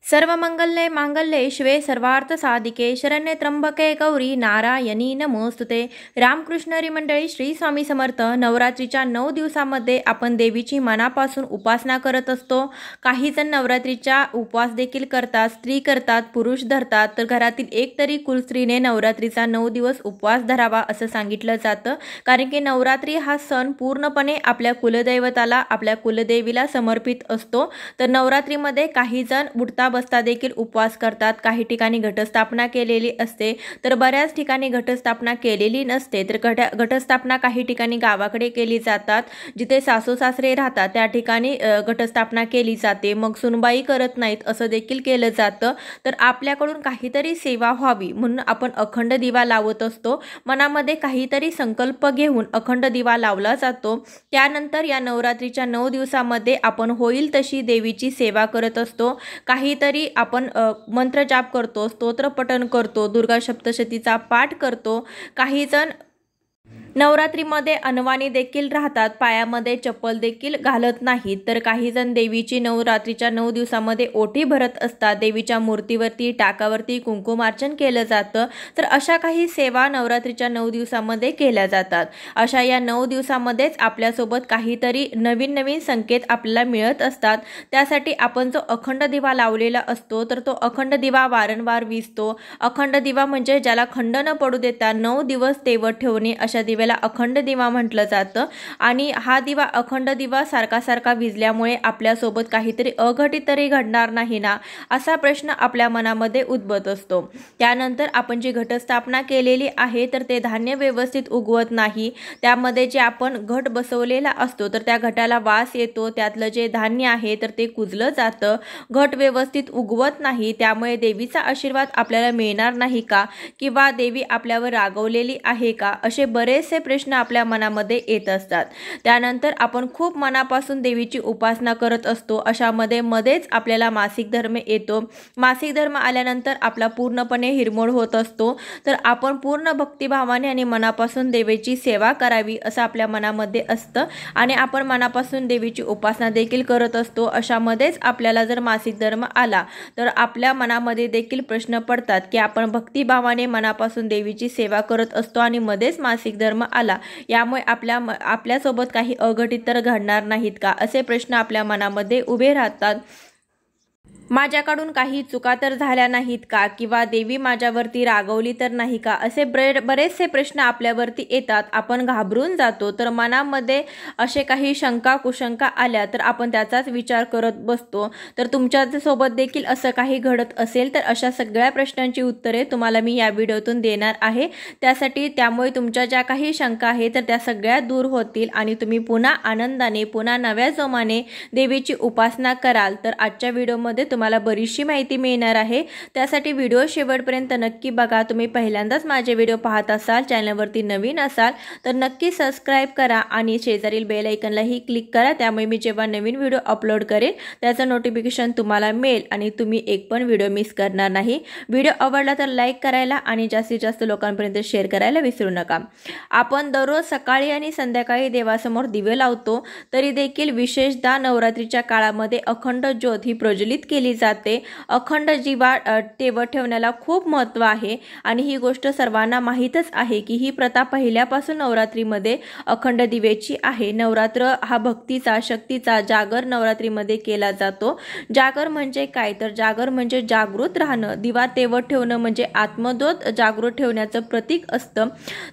सर्वमंगल्ये मांगल्ये शिवे सर्वार्थ साधिके शरण्ये त्र्यंबके गौरी नारायणी नमोस्तुते। रामकृष्ण मंडळी, श्री स्वामी समर्थ। नवरात्रीच्या 9 दिवसांमध्ये आपण देवीची मनापासून उपासना करत असतो। काही जण नवरात्रीचा उपवास देखील करतात, स्त्री करतात, पुरुष धरतात। तर घरातील एक तरी कुलस्त्रीने नवरात्रीचा 9 दिवस उपवास धरावा असं सांगितलं जातं, कारण की नवरात्री हा सण पूर्णपणे आपल्या कुलदैवताला, आपल्या कुलदेवीला समर्पित असतो। तर नवरात्रीमध्ये काही जण उठता बसता देखील उपवास करतात। काही ठिकाणी घटस्थापना केलेली असते, तर बऱ्याच ठिकाणी घटस्थापना केलेली नसते। तर घटस्थापना काही ठिकाणी गावाकडे केली जातात, जिथे सासू सासरे राहतात त्या ठिकाणी घटस्थापना केली जाते। मग सुनबाई करत नाहीत असं देखील केलं जातं। तर आपल्याकडून काहीतरी सेवा व्हावी म्हणून आपण अखंड दिवा लावत असतो। मनामध्ये काहीतरी संकल्प घेऊन अखंड दिवा लावला जातो। त्यानंतर या नवरात्रीच्या 9 दिवसामध्ये आपण होईल तशी देवीची सेवा करत असतो। काहीतरी आपण मंत्र जाप करतो, स्तोत्र पठण करतो, दुर्गा सप्तशतीचा पाठ करतो। काही जण नवरात्रीमध्ये अनवाणी देखील राहतात, पायामध्ये चप्पल देखील घालत नाहीत। तर काही जण देवीची नवरात्रीच्या 9 दिवसामध्ये ओटी भरत असतात, देवीच्या मूर्तीवरती टाकावरती कुंकुमार्चन केलं जातं। तर अशा काही सेवा नवरात्रीच्या 9 दिवसामध्ये केल्या जातात। अशा या 9 दिवसामध्येच आपल्यासोबत काहीतरी नवीन नवीन संकेत आपल्याला मिळत असतात। त्यासाठी आपण जो अखंड दिवा लावलेला असतो, तर तो अखंड दिवा वारंवार विझतो। अखंड दिवा म्हणजे ज्याला खंड न पडू देता 9 दिवस तेवत ठेवणे, अशा दिव्याला अखंड दिवा म्हटलं जातं। आणि हा दिवा, अखंड दिवा सारखा सारखा विझल्यामुळे आपल्यासोबत काहीतरी अघटित तरी घडणार नाही ना, असा प्रश्न आपल्या मनामध्ये उद्भवत असतो। त्यानंतर आपण जी घटस्थापना केलेली आहे, तर ते धान्य व्यवस्थित उगवत नाही। त्यामध्ये जे आपण घट बसवलेला असतो, तर त्या घटाला वास येतो, त्यातलं जे धान्य आहे तर ते कुजलं जातं। घट व्यवस्थित उगवत नाही, त्यामुळे देवीचा आशीर्वाद आपल्याला मिळणार नाही का, किंवा देवी आपल्यावर रागवलेली आहे का, असे बरेचसे प्रश्न आपल्या मनामध्ये येत असतात। त्यानंतर आपण खूप मनापासून देवीची उपासना करत असतो। अशामध्ये मध्येच आपल्याला मासिक धर्म येतो। मासिक धर्म आल्यानंतर आपला पूर्णपणे हिरमोड होत असतो। तर आपण पूर्ण भक्तिभावाने आणि मनापासून देवीची सेवा करावी असं आपल्या मनामध्ये असतं, आणि आपण मनापासून देवीची उपासना देखील करत असतो। अशामध्येच आपल्याला जर मासिक धर्म आला, तर आपल्या मनामध्ये देखील प्रश्न पडतात की आपण भक्तिभावाने मनापासून देवीची सेवा करत असतो आणि मध्येच मासिक धर्म आला, यामुळे आपल्यासोबत काही अघटित तर घडणार नाहीत का, असे प्रश्न आपल्या मनामध्ये उभे राहतात। माझ्याकडून काही चुका तर झाल्या नाहीत का, किंवा देवी माझ्यावरती रागवली तर नाही का, असे बरेचसे प्रश्न आपल्यावरती येतात। आपण घाबरून जातो। तर मनामध्ये असे काही शंका कुशंका आल्या तर आपण त्याचाच विचार करत बसतो। तर तुमच्यासोबत देखील असं काही घडत असेल, तर अशा सगळ्या प्रश्नांची उत्तरे तुम्हाला मी या व्हिडिओतून देणार आहे। त्यामुळे तुमच्या ज्या काही शंका आहेत तर त्या सगळ्या दूर होतील आणि तुम्ही पुन्हा आनंदाने, पुन्हा नव्या जोमाने देवीची उपासना कराल। तर आजच्या व्हिडिओमध्ये तुम्हाला बरीचशी माहिती मिळणार आहे, त्यासाठी व्हिडिओ शेवटपर्यंत नक्की बघा। तुम्ही पहिल्यांदाच माझे व्हिडिओ पाहत असाल, चॅनलवरती नवीन असाल, तर नक्की सबस्क्राईब करा आणि शेजारील बेल आयकॉनलाही क्लिक करा। त्यामुळे मी जेव्हा नवीन व्हिडिओ अपलोड करेन त्याचं नोटिफिकेशन तुम्हाला मिळेल आणि तुम्ही एक पण व्हिडिओ मिस करणार नाही। व्हिडिओ आवडला तर लाईक करायला आणि जास्तीत जास्त लोकांपर्यंत शेअर करायला विसरू नका। आपण दररोज सकाळी आणि संध्याकाळी देवासमोर दिवे लावतो, तरी देखील विशेषतः नवरात्रीच्या काळामध्ये अखंड ज्योत ही प्रज्वलित केली जाते। अखंड दिवा तेवत ठेवण्याला खूप महत्त्व आहे आणि ही गोष्ट सर्वांना माहीतच आहे की ही प्रथा पहिल्यापासून नवरात्रीमध्ये अखंड दिवेची आहे। नवरात्र हा भक्तीचा, शक्तीचा जागर नवरात्रीमध्ये केला जातो। जागर म्हणजे काय, तर जागर म्हणजे जागृत राहणं, दिवा तेवत ठेवणं म्हणजे आत्मज्योत जागृत ठेवण्याचं प्रतीक असतं।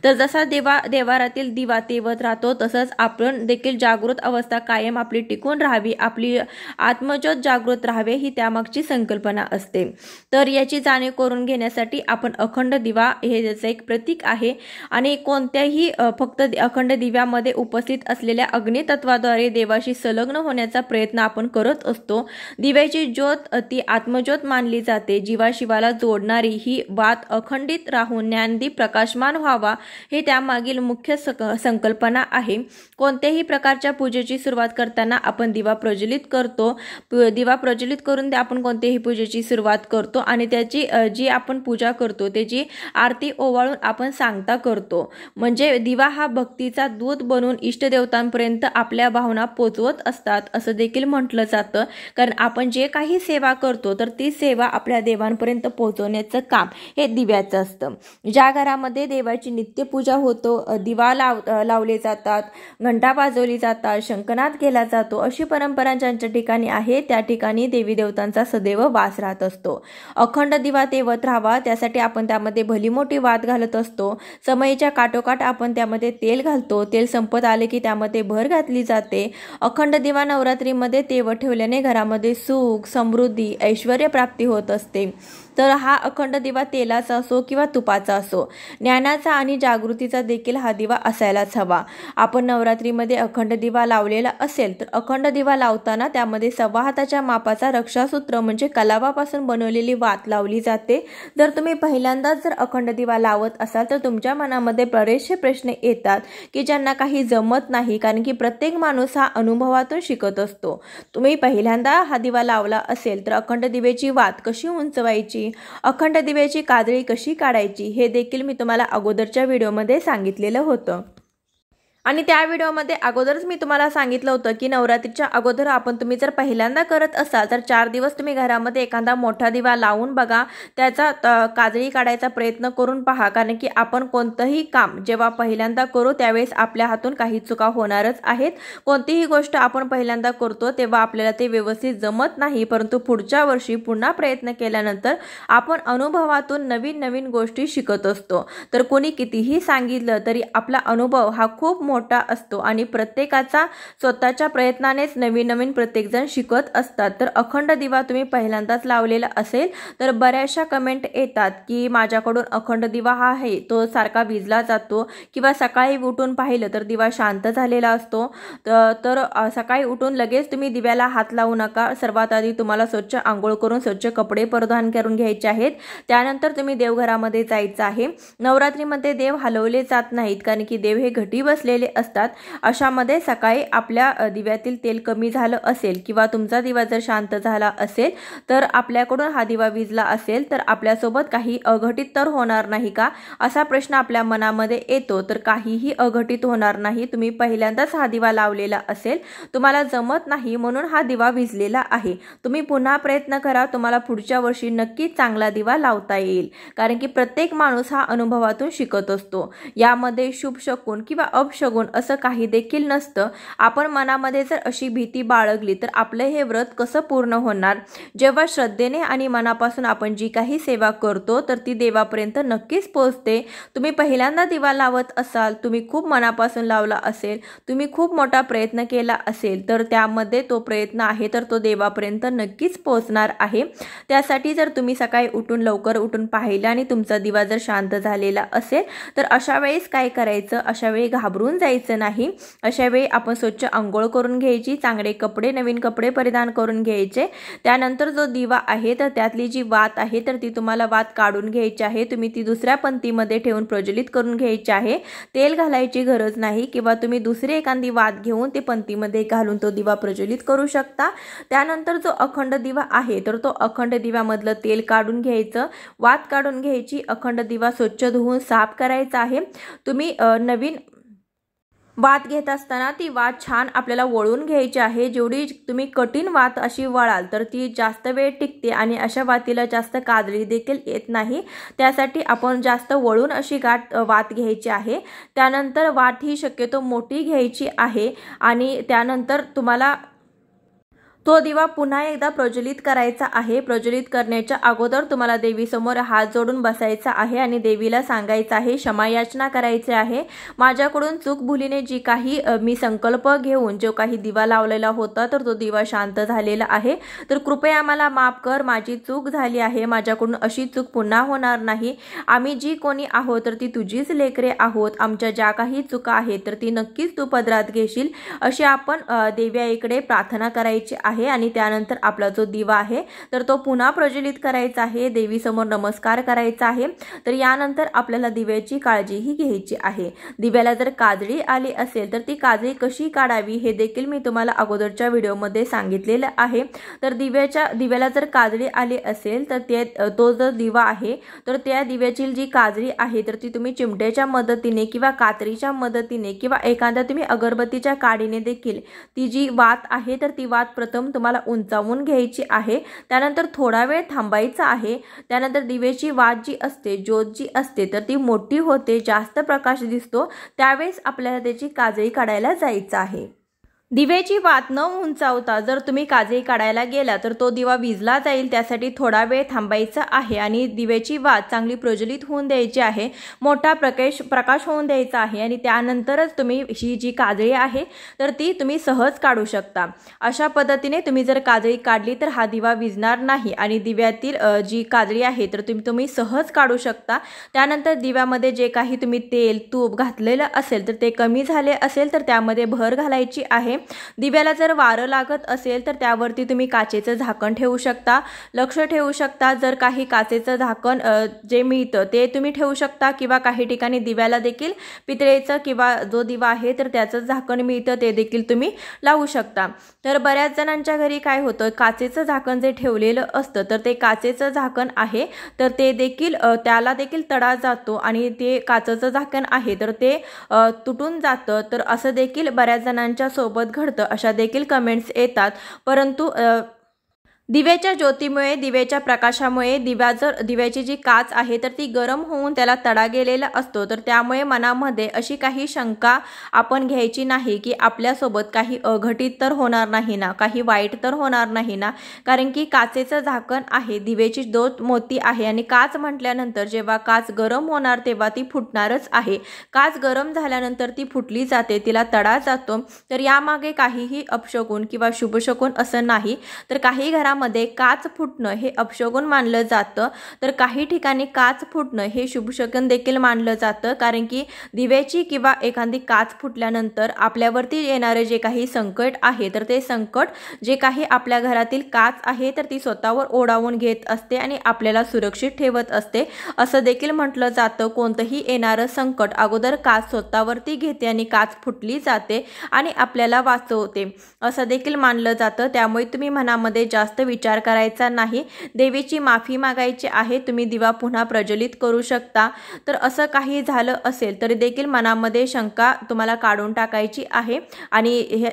तर जसा देवारातील दिवा तेवत राहतो, तसंच आपण देखील जागृत अवस्था कायम आपली टिकून राहावी, आपली आत्मज्योत जागृत राहावे, ही त्यामागची संकल्पना असते। तर याची जाणीव करून घेण्यासाठी आपण अखंड दिवा हे त्याचं एक प्रतीक आहे, आणि कोणत्याही फक्त अखंड दिव्यामध्ये उपस्थित असलेल्या अग्नितत्वाद्वारे देवाशी संलग्न होण्याचा प्रयत्न आपण करत असतो। दिव्याची ज्योत ती आत्मज्योत मानली जाते, जीवाशिवाला जोडणारी ही वात अखंडित राहून ज्ञानदीप प्रकाशमान व्हावा, हे त्यामागील मुख्य संकल्पना आहे। कोणत्याही प्रकारच्या पूजेची सुरुवात करताना आपण दिवा प्रज्वलित करतो। दिवा प्रज्वलित करून ठेवून आपण कोणत्याही पूजेची सुरुवात करतो आणि त्याची जी आपण पूजा करतो त्याची आरती ओवाळून आपण सांगता करतो। म्हणजे दिवा हा भक्तीचा दूत बनून इष्टदेवतांपर्यंत आपल्या भावना पोचवत असतात असं देखील म्हटलं जातं। कारण आपण जे काही सेवा करतो तर ती सेवा आपल्या देवांपर्यंत पोहोचवण्याचं काम हे दिव्याचं असतं। ज्या घरामध्ये देवाची नित्यपूजा होतो, दिवा लावले जातात, घंटा वाजवली जातात, शंखनाद केला जातो, अशी परंपरा ज्यांच्या ठिकाणी आहे त्या ठिकाणी देवी देवतांचा सदैव वास राहत असतो। अखंड दिवा तेवत राहावा त्यासाठी आपण त्यामध्ये भली मोठी वात घालत असतो। समयीच्या काठोकाठ आपण त्यामध्ये तेल घालतो। तेल संपत आले की त्यामध्ये भर घातली जाते। अखंड दिवा नवरात्रीमध्ये तेवत ठेवल्याने घरामध्ये सुख, समृद्धी, ऐश्वर्य प्राप्ती होत असते। तर हा अखंड दिवा तेलाचा असो किंवा तुपाचा असो, ज्ञानाचा आणि जागृतीचा देखील हा दिवा असायलाच हवा। आपण नवरात्रीमध्ये अखंड दिवा लावलेला असेल तर अखंड दिवा लावताना त्यामध्ये 1.25 हाताच्या मापाचा रक्षासूत्र म्हणजे कलावापासून बनवलेली वात लावली जाते। जर तुम्ही पहिल्यांदाच जर अखंड दिवा लावत असाल तर तुमच्या मनामध्ये बरेचसे प्रश्न येतात की ज्यांना काही जमत नाही, कारण की प्रत्येक माणूस हा अनुभवातून शिकत असतो। तुम्ही पहिल्यांदा हा दिवा लावला असेल तर अखंड दिव्याची वात कशी उंचवायची, अखंड दिव्याची काजळी कशी काढायची हे देखील मी तुम्हाला अगोदरच्या व्हिडिओमध्ये सांगितलेलं होतं। आणि त्या व्हिडिओमध्ये अगोदरच मी तुम्हाला सांगितलं होतं की नवरात्रीच्या अगोदर तुम्ही जर पहिल्यांदा करत असाल तर 4 दिवस तुम्ही घरामध्ये एखादा मोठा दिवा लावून बघा, त्याचा काजळी काढायचा प्रयत्न करून पहा। कारण की आपण कोणतंही काम जेव्हा पहिल्यांदा करू त्यावेळेस आपल्या हातून काही चुका होणारच आहेत। कोणतीही गोष्ट आपण पहिल्यांदा करतो तेव्हा आपल्याला ते व्यवस्थित जमत नाही, परंतु पुढच्या वर्षी पुन्हा प्रयत्न केल्यानंतर आपण अनुभवातून नवीन नवीन गोष्टी शिकत असतो। तर कोणी कितीही सांगितलं तरी आपला अनुभव हा खूप मोठा असतो आणि प्रत्येकाचा स्वतःच्या प्रयत्नानेच नवीन नवीन प्रत्येकजण शिकत असतात। तर अखंड दिवा तुम्ही पहिल्यांदाच लावलेला असेल तर बऱ्याचशा कमेंट येतात की माझ्याकडून अखंड दिवा हा आहे तो सारखा विजला जातो किंवा सकाळी उठून पाहिलं तर दिवा शांत झालेला असतो। तर सकाळी उठून लगेच तुम्ही दिव्याला हात लावू नका। सर्वात आधी तुम्हाला स्वच्छ आंघोळ करून स्वच्छ कपडे परिधान करून घ्यायचे आहेत। त्यानंतर तुम्ही देवघरामध्ये जायचं आहे। नवरात्रीमध्ये देव हलवले जात नाहीत कारण की देव हे घटी बसलेले असतात। अशामध्ये सकाळी आपल्या दिव्यातील तेल कमी झालं असेल किंवा तुमचा दिवा जर शांत झाला असेल तर आपल्याकडून हा दिवा विजला असेल तर आपल्यासोबत काही अघटित तर होणार नाही का असा प्रश्न आपल्या मनामध्ये येतो। तर काहीही अघटित होणार नाही। तुम्ही पहिल्यांदाच हा दिवा लावलेला असेल, तुम्हाला जमत नाही म्हणून हा दिवा विजलेला आहे। तुम्ही पुन्हा प्रयत्न करा, तुम्हाला पुढच्या वर्षी नक्कीच चांगला दिवा लावता येईल। कारण की प्रत्येक माणूस हा अनुभवातून शिकत असतो। यामध्ये शुभ शकून किंवा अपशगुन असं काही देखील नसतं। आपण मनामध्ये जर अशी भीती बाळगली तर आपलं हे व्रत कसं पूर्ण होणार। जेव्हा श्रद्धेने आणि मनापासून आपण जी काही सेवा करतो तर ती देवापर्यंत नक्कीच पोहोचते। तुम्ही पहिल्यांदा दिवा लावत असाल, तुम्ही खूप मनापासून लावला असेल, तुम्ही खूप मोठा प्रयत्न केला असेल तर त्यामध्ये तो प्रयत्न आहे तर तो देवापर्यंत नक्कीच पोहोचणार आहे। त्यासाठी जर तुम्ही सकाळी उठून लवकर उठून पाहिलं आणि तुमचा दिवा जर शांत झालेला असेल तर अशा वेळेस काय करायचं, अशा वेळी घाबरून जायचं नाही। अशा वेळी आपण स्वच्छ आंघोळ करून घ्यायची, चांगले कपडे नवीन कपडे परिधान करून घ्यायचे। त्यानंतर जो दिवा आहे तर त्यातली जी वात आहे तर ती तुम्हाला वात काढून घ्यायची आहे। तुम्ही ती दुसऱ्या पंतीमध्ये ठेवून प्रज्वलित करून घ्यायची आहे। तेल घालायची गरज नाही किंवा तुम्ही दुसरी एखादी वात घेऊन ते पंतीमध्ये घालून तो दिवा प्रज्वलित करू शकता। त्यानंतर जो अखंड दिवा आहे तर तो अखंड दिव्यामधलं तेल काढून घ्यायचं, वात काढून घ्यायची, अखंड दिवा स्वच्छ धुवून साफ करायचा आहे। तुम्ही नवीन वात घेत असताना ती वात छान आपल्याला वळून घ्यायची आहे। जेवढी तुम्ही कठीण वात अशी वळाल तर ती जास्त वेळ टिकते आणि अशा वातीला जास्त काजळी देखील येत नाही। त्यासाठी आपण जास्त वळून अशी वात घ्यायची आहे। त्यानंतर वात ही शक्यतो मोठी घ्यायची आहे आणि त्यानंतर तुम्हाला तो दिवा पुन्हा एकदा प्रज्वलित करायचा आहे। प्रज्वलित करण्याच्या अगोदर तुम्हाला देवीसमोर हात जोडून बसायचा आहे आणि देवीला सांगायचं आहे, क्षमायाचना करायची आहे। माझ्याकडून चूक भुलीने जी काही मी संकल्प घेऊन जो काही दिवा लावलेला होता तर तो दिवा शांत झालेला आहे, तर कृपया मला माफ कर, माझी चूक झाली आहे, माझ्याकडून अशी चूक पुन्हा होणार नाही। आम्ही जी कोणी आहोत तर ती तुझीच लेकरे आहोत, आमच्या ज्या काही चुका आहेत तर ती नक्कीच तू पदरात घेशील अशी आपण देव्याईकडे प्रार्थना करायची आहे। आहे आणि त्यानंतर आपला जो दिवा आहे तर तो पुन्हा प्रज्वलित करायचा आहे, देवीसमोर नमस्कार करायचा आहे। तर यानंतर आपल्याला दिव्याची काळजीही घ्यायची आहे। दिव्याला जर काजळी आली असेल तर ती काजळी कशी काढावी हे देखील मी तुम्हाला अगोदरच्या व्हिडिओमध्ये सांगितलेलं आहे। तर दिव्याला जर काजळी आली असेल तर तो जो दिवा आहे तर त्या दिव्याची जी काजळी आहे तर ती तुम्ही चिमट्याच्या मदतीने किंवा कात्रीच्या मदतीने किंवा एखाद्या तुम्ही अगरबत्तीच्या काडीने देखील ती जी वात आहे तर ती वात प्रथम तुम्हाला उंचावून घ्यायची आहे। त्यानंतर थोडा वेळ थांबायचं आहे। त्यानंतर दिव्याची वात जी असते, ज्योत जी असते तर ती मोठी होते, जास्त प्रकाश दिसतो, त्यावेळेस आपल्याला त्याची काजळी काढायला जायचं आहे। दिव्याची वात न उंचावता जर तुम्ही काजळी काढायला गेला तर तो दिवा विझला जाईल, त्यासाठी थोडा वेळ थांबायचा आहे आणि दिव्याची वात चांगली प्रज्वलित होऊन द्यायची आहे, मोठा प्रकाश होऊन द्यायचा आहे आणि त्यानंतरच तुम्ही ही जी काजळी आहे तर ती तुम्ही सहज काढू शकता। अशा पद्धतीने तुम्ही जर काजळी काढली तर हा दिवा विझणार नाही आणि दिव्यातील जी काजळी आहे तर तुम्ही सहज काढू शकता। त्यानंतर दिव्यामध्ये जे काही तुम्ही तेल तूप घातलेलं असेल तर ते कमी झाले असेल तर त्यामध्ये भर घालायची आहे। दिव्याला जर वारं लागत असेल तर त्यावरती तुम्ही काचेचं झाकण ठेवू शकता, लक्ष ठेवू शकता। जर काही काचेचं झाकण जे मिळतं ते तुम्ही ठेवू शकता किंवा काही ठिकाणी दिव्याला देखील पितळेचं किंवा जो दिवा आहे तर त्याचं झाकण मिळतं ते देखील तुम्ही लावू शकता। तर बऱ्याच जणांच्या घरी काय होतं, काचेचं झाकण जे ठेवलेलं असतं तर ते काचेचं झाकण आहे तर ते देखील त्याला देखील तडा जातो आणि ते काचेचं झाकण आहे तर ते तुटून जातं। तर असं देखील बऱ्याच जणांच्या सोबत घडतं, अशा देखील कमेंट्स येतात। परंतु दिव्याच्या ज्योतीमुळे, दिव्याच्या प्रकाशामुळे दिव्याची जी काच आहे तर ती गरम होऊन त्याला तडा गेलेला असतो, तर त्यामुळे मनामध्ये अशी काही शंका आपण घ्यायची नाही की आपल्यासोबत काही अघटित तर होणार नाही ना, काही वाईट तर होणार नाही ना, कारण की काचेचं झाकण आहे, दिव्याची ज्योत मोठी आहे आणि काच म्हटल्यानंतर जेव्हा काच गरम होणार तेव्हा ती फुटणारच आहे। काच गरम झाल्यानंतर ती फुटली जाते, तिला तडा जातो। तर यामागे काहीही अपशकुन किंवा शुभशकुन असं नाही। तर काही घरामध्ये काच फुटणं हे अपशकुन मानलं जातं, तर काही ठिकाणी काच फुटणं हे शुभशकुन देखील मानलं जातं, कारण की दिव्याची किंवा एखादी काच फुटल्यानंतर आपल्यावरती येणारे जे काही संकट आहे तर ते संकट जे काही आपल्या घरातील काच आहे तर ती स्वतःवर ओढावून घेत असते आणि आपल्याला सुरक्षित ठेवत असते असं देखील म्हटलं जातं। कोणतंही येणारं संकट अगोदर काच स्वतःवरती घेते आणि काच फुटली जाते आणि आपल्याला वाचवते असं देखील मानलं जातं। त्यामुळे तुम्ही मनामध्ये जास्त विचार करायचा नाही, देवीची माफी मागायची आहे, तुम्ही दिवा पुन्हा प्रज्वलित करू शकता। तर असं काही झालं असेल तरी देखील मनामध्ये शंका तुम्हाला काढून टाकायची आहे। आणि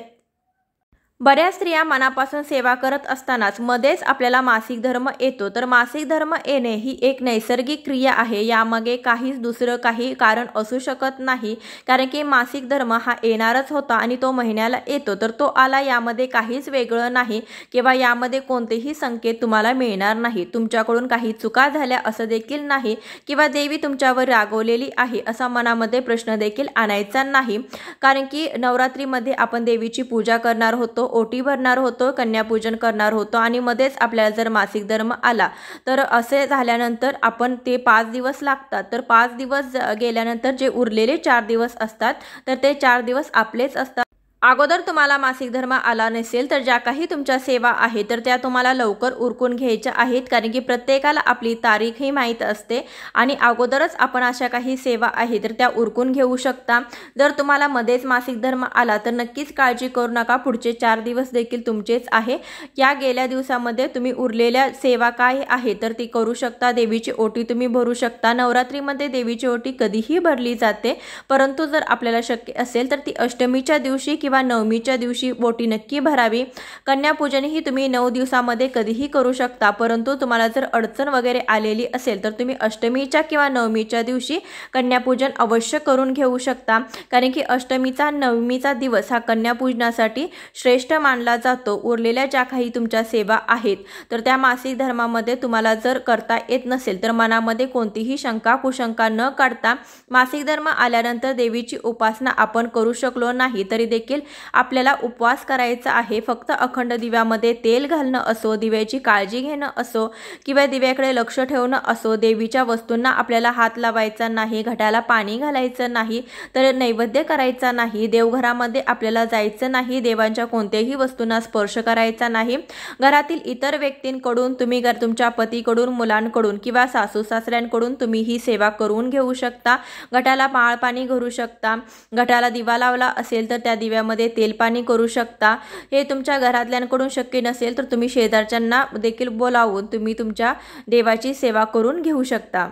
बऱ्याच स्त्रिया मनापासून सेवा करत असतानाच मध्येच आपल्याला मासिक धर्म येतो, तर मासिक धर्म येणे ही एक नैसर्गिक क्रिया आहे, यामागे काहीच दुसरं काही कारण असू शकत नाही, कारण की मासिक धर्म हा येणारच होता आणि तो महिन्याला येतो, तर तो आला, यामध्ये काहीच वेगळं नाही किंवा यामध्ये कोणतेही संकेत तुम्हाला मिळणार नाही, तुमच्याकडून काही चुका झाल्या असं देखील नाही किंवा देवी तुमच्यावर रागवलेली आहे असा मनामध्ये प्रश्न देखील आणायचा नाही, कारण की नवरात्रीमध्ये आपण देवीची पूजा करणार होतो, ओटी भरणार होतो, कन्यापूजन करणार होतो आणि मध्येच आपल्याला जर मासिक धर्म आला तर असे झाल्यानंतर आपण ते 5 दिवस लागतात, तर 5 दिवस गेल्यानंतर जे उरलेले 4 दिवस असतात तर ते 4 दिवस आपलेच असतात। अगोदर तुम्हाला मासिक धर्म आला नसेल तर ज्या काही तुमच्या सेवा आहेत तर त्या तुम्हाला लवकर उरकून घ्यायच्या आहेत, कारण की प्रत्येकाला आपली तारीखही माहीत असते आणि अगोदरच आपण अशा काही सेवा आहेत तर त्या उरकून घेऊ शकता। जर तुम्हाला मध्येच मासिक धर्म आला तर नक्कीच काळजी करू नका, पुढचे 4 दिवस देखील तुमचेच आहे। या गेल्या दिवसामध्ये तुम्ही उरलेल्या सेवा काय आहे तर ती करू शकता, देवीची ओटी तुम्ही भरू शकता। नवरात्रीमध्ये देवीची ओटी कधीही भरली जाते, परंतु जर आपल्याला शक्य असेल तर ती अष्टमीच्या दिवशी किंवा नवमीच्या दिवशी ओटी नक्की भरावी। कन्यापूजन ही तुम्ही 9 दिवसामध्ये कधीही करू शकता, परंतु तुम्हाला जर अडचण वगैरे आलेली असेल तर तुम्ही अष्टमीच्या किंवा नवमीच्या दिवशी कन्यापूजन अवश्य करून घेऊ शकता, कारण की अष्टमीचा नवमीचा दिवस हा कन्यापूजनासाठी श्रेष्ठ मानला जातो। उरलेल्या ज्या काही तुमच्या सेवा आहेत तर त्या मासिक धर्मामध्ये तुम्हाला जर करता येत नसेल तर मनामध्ये कोणतीही शंका कुशंका न काढता मासिक धर्म आल्यानंतर देवीची उपासना आपण करू शकलो नाही तरी देखील देखील आपल्याला उपवास करायचा आहे। फक्त अखंड दिव्यामध्ये तेल घालणं असो, दिव्याची काळजी घेणं असो किंवा दिव्याकडे लक्ष ठेवणं असो, देवीच्या वस्तूंना आपल्याला हात लावायचा नाही, घटाला पाणी घालायचं नाही, तर नैवेद्य करायचा नाही, देवघरामध्ये आपल्याला जायचं नाही, देवांच्या कोणत्याही वस्तूंना स्पर्श करायचा नाही। घरातील इतर व्यक्तींकडून तुम्ही तुमच्या पतीकडून, मुलांकडून किंवा सासू सासऱ्यांकडून तुम्ही ही सेवा करून घेऊ शकता। घटाला माळ पाणी करू शकता, घटाला दिवा लावला असेल तर त्या दिव्यामध्ये तेल पाणी करू शकता। हे तुमच्या घरातल्यांकडून शक्य नसेल तर तुम्ही शेजारच्यांना देखील बोलावून तुम्ही तुमच्या देवाची सेवा करून घेऊ शकता।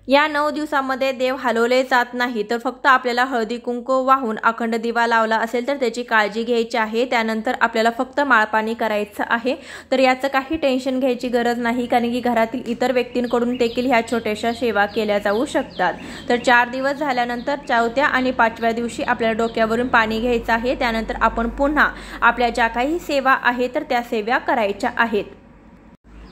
या 9 दिवसांमध्ये देव हलवले जात नाही, तर फक्त आपल्याला हळदी कुंकू वाहून अखंड दिवा लावला असेल तर त्याची काळजी घ्यायची आहे। त्यानंतर आपल्याला फक्त माळपाणी करायचं आहे, तर याचं काही टेन्शन घ्यायची गरज नाही, कारण की घरातील इतर व्यक्तींकडून देखील ह्या छोट्याशा सेवा केल्या जाऊ शकतात। तर 4 दिवस झाल्यानंतर 4थ्या आणि 5व्या दिवशी आपल्याला डोक्यावरून पाणी घ्यायचं आहे। त्यानंतर आपण पुन्हा आपल्या ज्या काही सेवा आहेत तर त्या सेवा करायच्या आहेत।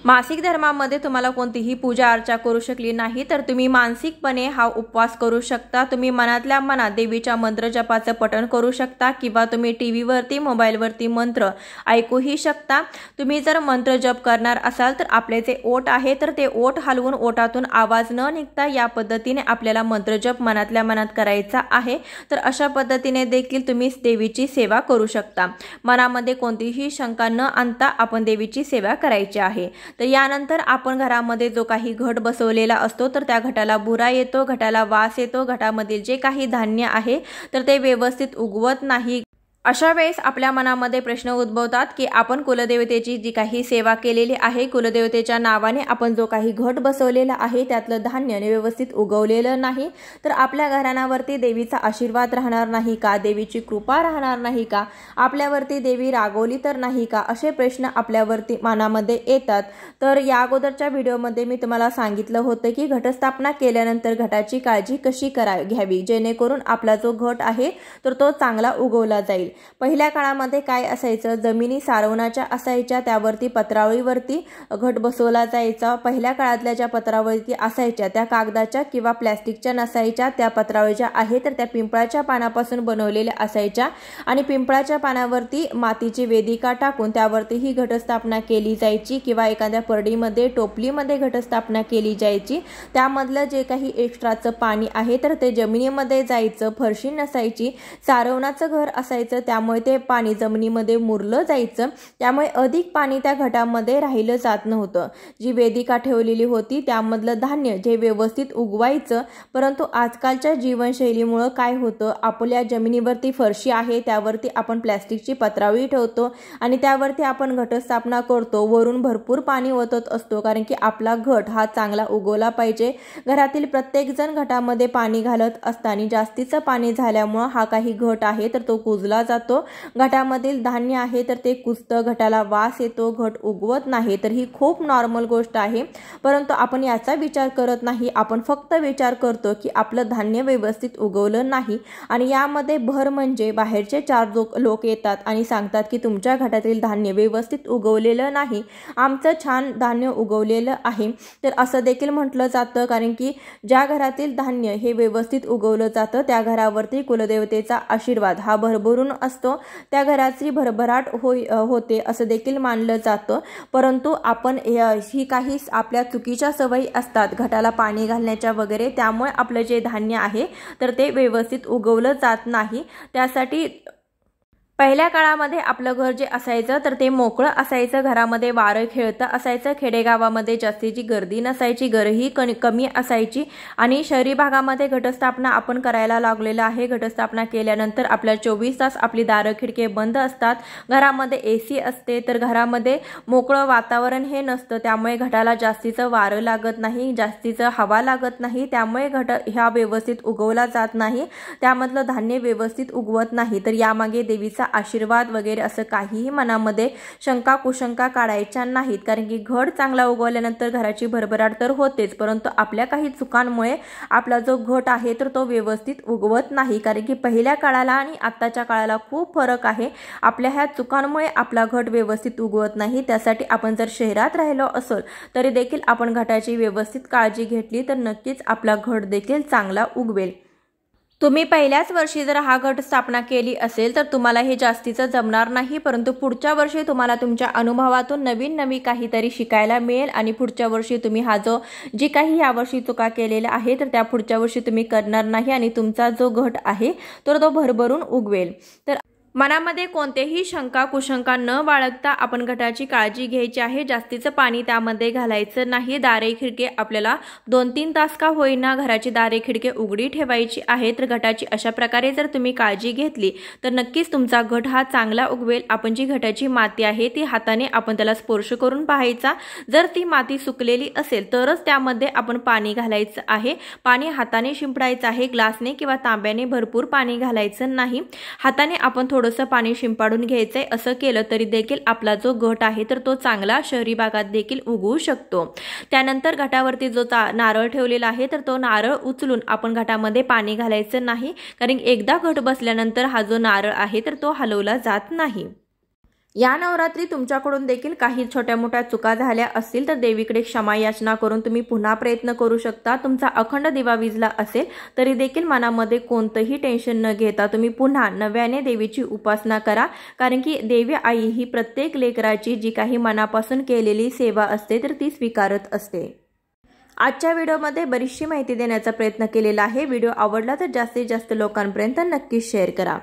मासिक धर्मामध्ये तुम्हाला कोणतीही पूजा अर्चा करू शकली नाही तर तुम्ही मानसिकपणे हा उपवास करू शकता। तुम्ही मनातल्या मनात देवीच्या मंत्र जपाचं पठण करू शकता किंवा तुम्ही टीव्हीवरती, मोबाईलवरती मंत्र ऐकूही शकता। तुम्ही जर मंत्र जप करणार असाल तर आपले जे ओठ आहे तर ते ओठ हलवून ओठातून आवाज न निघता या पद्धतीने आपल्याला मंत्र जप मनातल्या मनात करायचा आहे। तर अशा पद्धतीने देखील तुम्ही देवीची सेवा करू शकता। मनामध्ये कोणतीही शंका न आणता आपण देवीची सेवा करायची आहे। तर यानंतर आपण घरामध्ये जो काही घट बसवलेला असतो तर त्या घटाला बुरा येतो, घटाला वास येतो, घटामधील जे काही धान्य आहे तर ते व्यवस्थित उगवत नाही। अशा वेळेस आपल्या मनामध्ये प्रश्न उद्भवतात की आपण कुलदेवतेची जी काही सेवा केलेली आहे, कुलदेवतेच्या नावाने आपण जो काही घट बसवलेला आहे त्यातलं धान्य व्यवस्थित उगवलेलं नाही, तर आपल्या घराण्यावरती देवीचा आशीर्वाद राहणार नाही का, देवीची कृपा राहणार नाही का, आपल्यावरती देवी रागवली तर नाही का, असे प्रश्न आपल्यावरती मनामध्ये येतात। तर या अगोदरच्या व्हिडिओमध्ये मी तुम्हाला सांगितलं होतं की घटस्थापना केल्यानंतर घटाची काळजी कशी घ्यावी जेणेकरून आपला जो घट आहे तर तो चांगला उगवला जाईल। पहिल्या काळामध्ये काय असायचं, जमिनी सारवणाच्या असायच्या, त्यावरती पत्रावळीवरती घट बसवला जायचा। पहिल्या काळातल्या ज्या पत्रावळी असायच्या त्या कागदाच्या किंवा प्लास्टिकच्या नसायच्या, त्या पत्रावळीच्या आहे तर त्या पिंपळाच्या पानापासून बनवलेल्या असायच्या आणि पिंपळाच्या पानावरती मातीची वेदिका टाकून त्यावरती ही घटस्थापना केली जायची किंवा एखाद्या परडीमध्ये, टोपलीमध्ये घटस्थापना केली जायची। त्यामधलं जे काही एक्स्ट्राचं पाणी आहे तर ते जमिनीमध्ये जायचं, फरशी नसायची, सारवणाचं घर असायचं, त्यामुळे ते पाणी जमिनीमध्ये मुरलं जायचं, त्यामुळे अधिक पाणी त्या घटामध्ये राहिलं जात नव्हतं। जी वेदिका ठेवलेली होती त्यामधलं धान्य जे व्यवस्थित उगवायचं, परंतु आजकालच्या जीवनशैलीमुळे काय होतं, आपल्या जमिनीवरती फरशी आहे त्यावरती आपण प्लास्टिकची पत्रावळी ठेवतो आणि त्यावरती आपण घटस्थापना करतो, वरून भरपूर पाणी ओतत असतो कारण की आपला घट हा चांगला उगवला पाहिजे। घरातील प्रत्येक जण घटामध्ये पाणी घालत असताना जास्तीचं पाणी झाल्यामुळे हा काही घट आहे तर तो कुजला जातो, घटामधील धान्य आहे तर ते कुजतं, घटाला वास येतो, घट उगवत नाही। तर ही खूप नॉर्मल गोष्ट आहे, परंतु आपण याचा विचार करत नाही, आपण फक्त विचार करतो की आपलं धान्य व्यवस्थित उगवलं नाही। आणि यामध्ये भर म्हणजे बाहेरचे 4 लोक येतात आणि सांगतात की तुमच्या घटातील धान्य व्यवस्थित उगवलेलं नाही, आमचं छान धान्य उगवलेलं आहे। तर असं देखील म्हटलं जातं कारण की ज्या घरातील धान्य हे व्यवस्थित उगवलं जातं त्या घरावरती कुलदेवतेचा आशीर्वाद हा भरभरून असतो, त्या घराची भरभराट होते असं देखील मानलं जातं। परंतु आपण ही काही आपल्या चुकीच्या सवयी असतात घटाला पाणी घालण्याच्या वगैरे, त्यामुळे आपलं जे धान्य आहे तर ते व्यवस्थित उगवलं जात नाही। त्यासाठी पहिल्या काळामध्ये आपलं घर जे असायचं तर ते मोकळं असायचं, घरामध्ये वारं खेळतं असायचं, खेडेगावामध्ये जास्तीची गर्दी नसायची, घरही कमी असायची आणि शहरी भागामध्ये घटस्थापना आपण करायला लागलेलं आहे। घटस्थापना केल्यानंतर आपल्या 24 तास आपली दारं खिडके बंद असतात, घरामध्ये AC असते, तर घरामध्ये मोकळं वातावरण हे नसतं, त्यामुळे घटाला जास्तीचं वारं लागत नाही, जास्तीचं हवा लागत नाही, त्यामुळे घट ह्या व्यवस्थित उगवला जात नाही, त्यामधलं धान्य व्यवस्थित उगवत नाही। तर यामागे देवीचा आशीर्वाद वगैरे असं काहीही मनामध्ये शंका कुशंका काढायच्या नाहीत, कारण की घट चांगला उगवल्यानंतर घराची भरभराट तर होतेच, परंतु आपल्या काही चुकांमुळे आपला जो घट आहे तर तो व्यवस्थित उगवत नाही। कारण की पहिल्या काळाला आणि आत्ताच्या काळाला खूप फरक आहे, आपल्या ह्या चुकांमुळे आपला घट व्यवस्थित उगवत नाही। त्यासाठी आपण जर शहरात राहिलो असेल तरी देखील आपण घटाची व्यवस्थित काळजी घेतली तर नक्कीच आपला घट देखील चांगला उगवेल। तुम्ही पहिल्याच वर्षी जर हा घट स्थापना केली असेल तर तुम्हाला हे जास्तीचं जमणार नाही, परंतु पुढच्या वर्षी तुम्हाला तुमच्या अनुभवातून नवीन काहीतरी शिकायला मिळेल आणि पुढच्या वर्षी तुम्ही जी काही यावर्षी चुका केलेल्या आहे तर त्या पुढच्या वर्षी तुम्ही करणार नाही आणि तुमचा जो घट आहे तर तो भरभरून उगवेल। तर मनामध्ये कोणतेही शंका कुशंका न बाळगता आपण घटाची काळजी घ्यायची आहे। जास्तीचं पाणी त्यामध्ये घालायचं नाही। दारे खिडके आपल्याला 2-3 तास का होईना घराची दारे खिडके उघडी ठेवायची आहे। तर घटाची अशा प्रकारे जर तुम्ही काळजी घेतली तर नक्कीच तुमचा घट हा चांगला उगवेल। आपण जी घटाची माती आहे ती हाताने आपण त्याला स्पर्श करून पाहायचा। जर ती माती सुकलेली असेल तरच त्यामध्ये आपण पाणी घालायचं आहे। पाणी हाताने शिंपडायचं आहे, ग्लासने किंवा तांब्याने भरपूर पाणी घालायचं नाही। हाताने आपण थोडंसं पाणी शिंपाडून घ्यायचंय। असं केलं तरी देखील आपला जो घट आहे तर तो चांगला शहरी भागात देखील उगवू शकतो। त्यानंतर घटावरती जो नारळ ठेवलेला आहे तर तो नारळ उचलून आपण घटामध्ये पाणी घालायचं नाही, कारण एकदा घट बसल्यानंतर हा जो नारळ आहे तर तो हलवला जात नाही। या नवरात्री तुमच्याकडून देखील काही छोट्या मोठ्या चुका झाल्या असतील तर देवीकडे क्षमा याचना करून तुम्ही पुन्हा प्रयत्न करू शकता। तुमचा अखंड दिवा विझला असेल तरी देखील मनामध्ये कोणतंही टेन्शन न घेता तुम्ही पुन्हा नव्याने देवीची उपासना करा, कारण की देवी आई ही प्रत्येक लेकराची जी काही मनापासून केलेली सेवा असते तर ती स्वीकारत असते। आजच्या व्हिडिओमध्ये बरीचशी माहिती देण्याचा प्रयत्न केलेला आहे। व्हिडिओ आवडला तर जास्तीत जास्त लोकांपर्यंत नक्कीच शेअर करा।